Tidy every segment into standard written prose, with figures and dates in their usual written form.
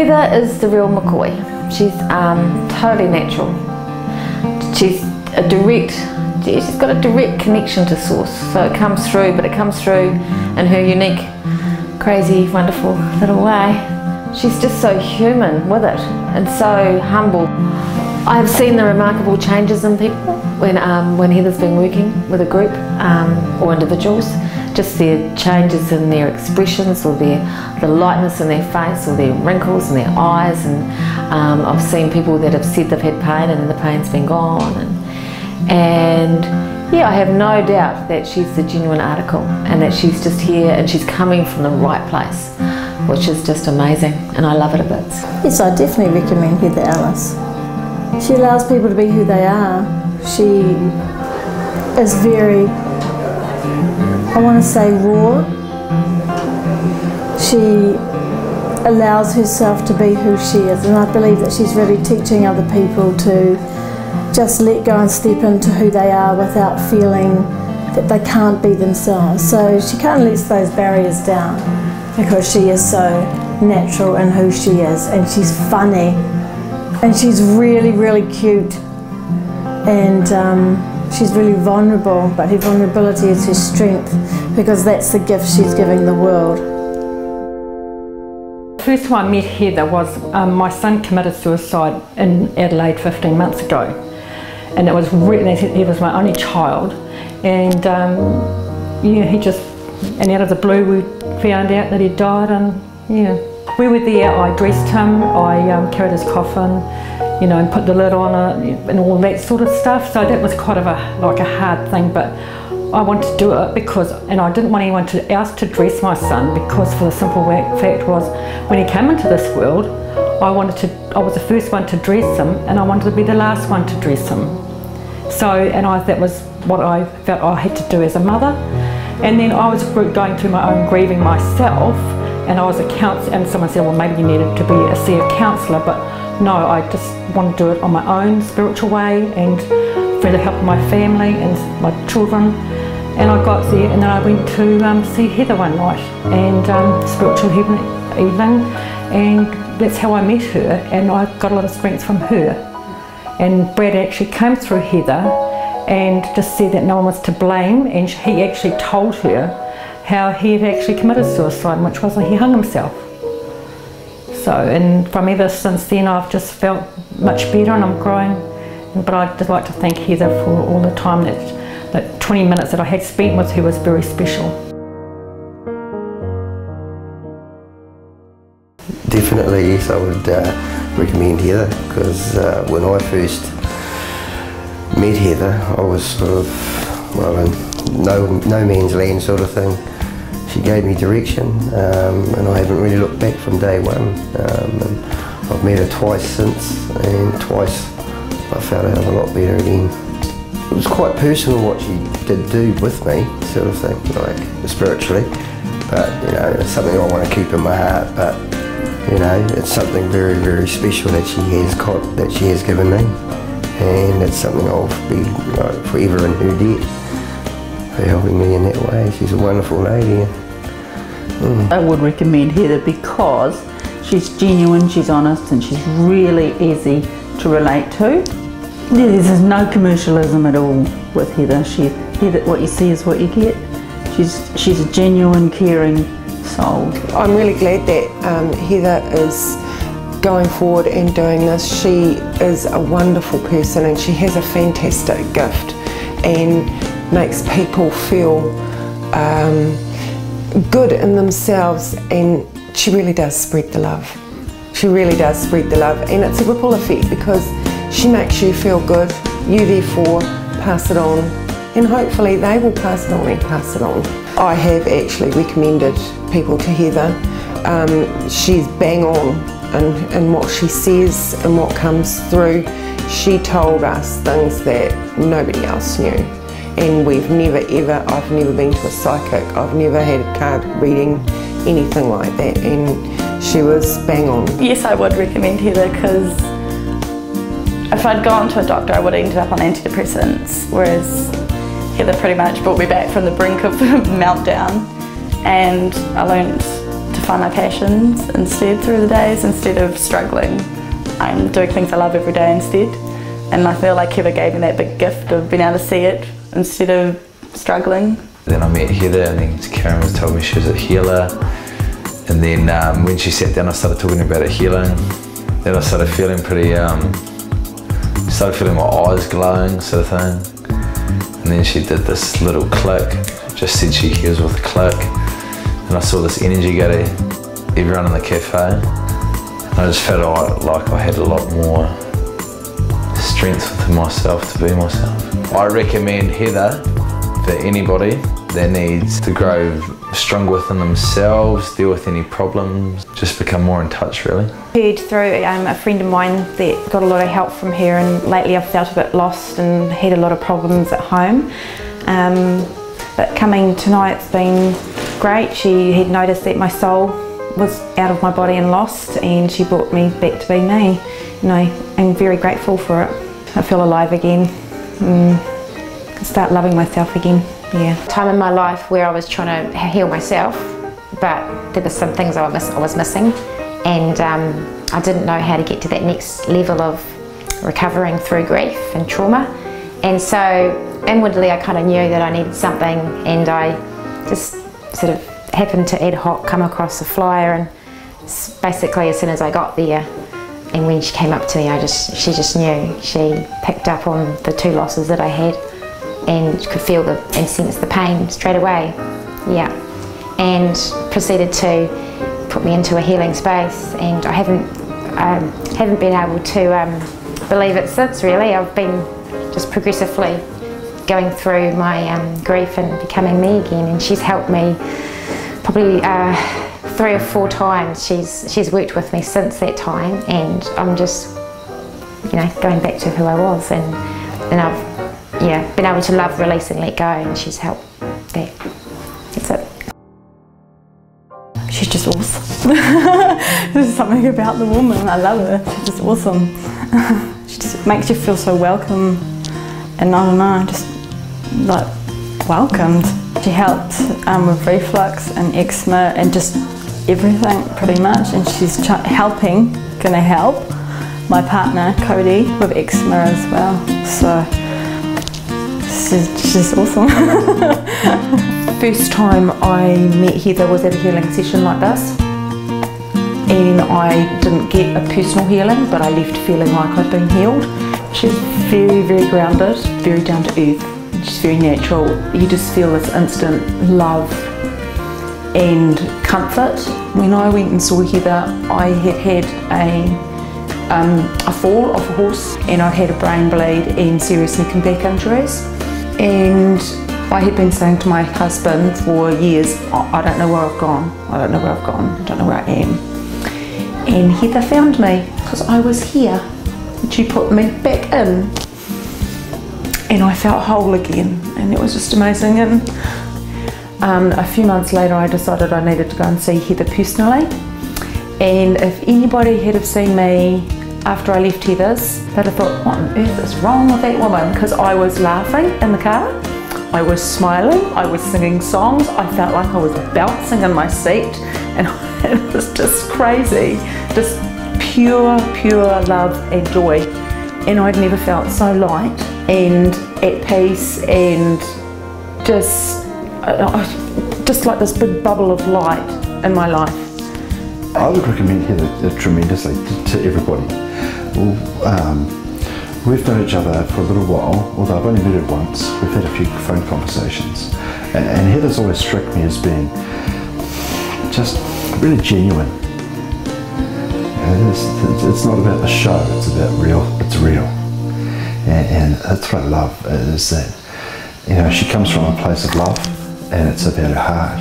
Heather is the real McCoy. She's totally natural. She's got a direct connection to Source, so it comes through, but it comes through in her unique, crazy, wonderful little way. She's just so human with it and so humble. I have seen the remarkable changes in people when Heather's been working with a group or individuals. Just their changes in their expressions, or the lightness in their face, or their wrinkles in their eyes. And I've seen people that have said they've had pain and the pain's been gone. And yeah, I have no doubt that she's the genuine article and that she's just here and she's coming from the right place, which is just amazing, and I love it a bit. Yes, I definitely recommend Heather Ellis. She allows people to be who they are. She is very, I want to say, raw. She allows herself to be who she is, and I believe that she's really teaching other people to just let go and step into who they are without feeling that they can't be themselves. So she kind of lets those barriers down because she is so natural in who she is, and she's funny, and she's really, really cute, and she's really vulnerable, but her vulnerability is her strength, because that's the gift she's giving the world. The first time I met Heather was my son committed suicide in Adelaide 15 months ago, and it was really, he was my only child, and yeah, and out of the blue we found out that he died, and yeah. We were there, I dressed him, I carried his coffin, you know, and put the lid on it and all that sort of stuff. So that was kind of like a hard thing, but I wanted to do it because, and I didn't want anyone else to dress my son, because for the simple fact was, when he came into this world, I was the first one to dress him, and I wanted to be the last one to dress him. So, and that was what I felt I had to do as a mother. And then I was going through my own grieving myself, and I was a counsellor, and someone said, well, maybe you needed to see a counsellor, but no, I just wanted to do it on my own spiritual way and for the help of my family and my children. And I got there, and then I went to see Heather one night, and spiritual evening, and that's how I met her, and I got a lot of strength from her. And Brad actually came through Heather and just said that no one was to blame, and he actually told her how he had actually committed suicide, which was he hung himself. So, and from ever since then I've just felt much better, and I'm growing. But I'd just like to thank Heather for all the time, that 20 minutes that I had spent with her was very special. Definitely, yes, I would recommend Heather, because when I first met Heather, I was sort of, well, in no man's land sort of thing. She gave me direction, and I haven't really looked back from day one. And I've met her twice since, and twice I felt a hell of a lot better again. It was quite personal what she did do with me, sort of thing, like spiritually. But you know, it's something I want to keep in my heart. But you know, it's something very, very special that she has given me, and it's something I'll be forever in her debt for helping me in that way. She's a wonderful lady. I would recommend Heather because she's genuine, she's honest, and she's really easy to relate to. There's no commercialism at all with Heather. Heather, what you see is what you get. She's a genuine, caring soul. I'm really glad that Heather is going forward and doing this. She is a wonderful person, and she has a fantastic gift and makes people feel good in themselves, and she really does spread the love. She really does spread the love, and it's a ripple effect because she makes you feel good, you therefore pass it on, and hopefully they will pass it on and pass it on. I have actually recommended people to Heather. She's bang on in what she says and what comes through. She told us things that nobody else knew. And I've never been to a psychic, I've never had a card reading, anything like that, and she was bang on. Yes, I would recommend Heather, because if I'd gone to a doctor I would have ended up on antidepressants, whereas Heather pretty much brought me back from the brink of the meltdown, and I learned to find my passions instead through the days, instead of struggling. I'm doing things I love every day instead, and I feel like Heather gave me that big gift of being able to see it instead of struggling. Then I met Heather, and then Karen was told me she was a healer, and then when she sat down I started talking about her healing. Then I started feeling pretty, started feeling my eyes glowing sort of thing. And then she did this little click, just said she heals with a click. And I saw this energy go to everyone in the cafe. And I just felt like I had a lot more strength within myself to be myself. I recommend Heather for anybody that needs to grow stronger within themselves, deal with any problems, just become more in touch really. Heard through a friend of mine that got a lot of help from her, and lately I've felt a bit lost and had a lot of problems at home. But coming tonight's been great. She had noticed that my soul was out of my body and lost, and she brought me back to be me. And I am very grateful for it. I feel alive again. Start loving myself again. Yeah. Time in my life where I was trying to heal myself, but there were some things I was missing, and I didn't know how to get to that next level of recovering through grief and trauma. And so inwardly I kind of knew that I needed something, and I just sort of happened to ad hoc come across a flyer, and basically as soon as I got there, and when she came up to me, she just knew. She picked up on the 2 losses that I had, and could feel and sense the pain straight away. Yeah, and proceeded to put me into a healing space, and I haven't been able to believe it since really. I've been just progressively going through my grief and becoming me again, and she's helped me probably 3 or 4 times. She's worked with me since that time, and I'm just, you know, going back to who I was, and I've been able to love, release and let go, and she's helped that. That's it. She's just awesome. There's something about the woman, I love her. She's just awesome. She just makes you feel so welcome, and I don't know, just like welcomed. She helped with reflux and eczema and just everything pretty much, and she's gonna help my partner Cody with eczema as well. So she's awesome. First time I met Heather was at a healing session like this, and I didn't get a personal healing, but I left feeling like I'd been healed. She's very, very grounded, very down to earth. She's very natural. You just feel this instant love and comfort. When I went and saw Heather, I had a fall off a horse, and I'd had a brain bleed and serious neck and back injuries. And I had been saying to my husband for years, I don't know where I've gone, I don't know where I've gone, I don't know where I am. And Heather found me because I was here, and she put me back in, and I felt whole again, and it was just amazing. And a few months later I decided I needed to go and see Heather personally, and if anybody had have seen me after I left Heather's, they'd have thought, what on earth is wrong with that woman? Because I was laughing in the car, I was smiling, I was singing songs, I felt like I was bouncing in my seat, and it was just crazy, just pure love and joy. And I'd never felt so light and at peace, and just like this big bubble of light in my life. I would recommend Heather tremendously to everybody. We've known each other for a little while, although I've only met her once. We've had a few phone conversations, and Heather's always struck me as being just really genuine. It's not about the show, it's about it's real. And that's what I love, is that, you know, she comes from a place of love, and it's about her heart.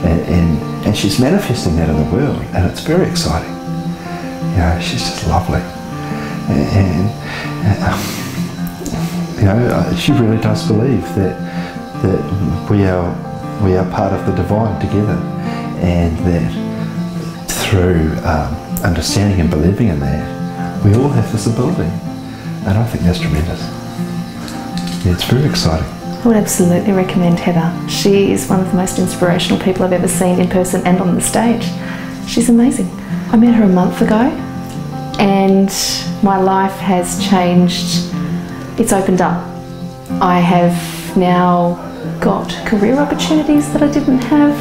And she's manifesting that in the world, and it's very exciting. You know, she's just lovely. And you know, she really does believe that we are part of the divine together, and that through understanding and believing in that, we all have this ability. And I think that's tremendous. Yeah, it's very exciting. I would absolutely recommend Heather. She is one of the most inspirational people I've ever seen in person and on the stage. She's amazing. I met her a month ago and my life has changed. It's opened up. I have now got career opportunities that I didn't have.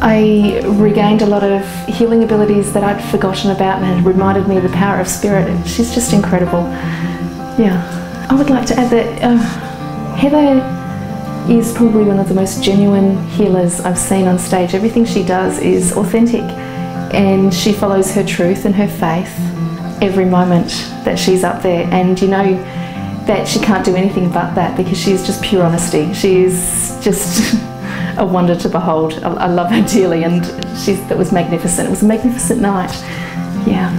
I regained a lot of healing abilities that I'd forgotten about and had reminded me of the power of spirit. She's just incredible. Yeah. I would like to add that Heather is probably one of the most genuine healers I've seen on stage. Everything she does is authentic and she follows her truth and her faith every moment that she's up there, and you know that she can't do anything but that because she's just pure honesty. She's just a wonder to behold. I love her dearly, and that was magnificent. It was a magnificent night. Yeah.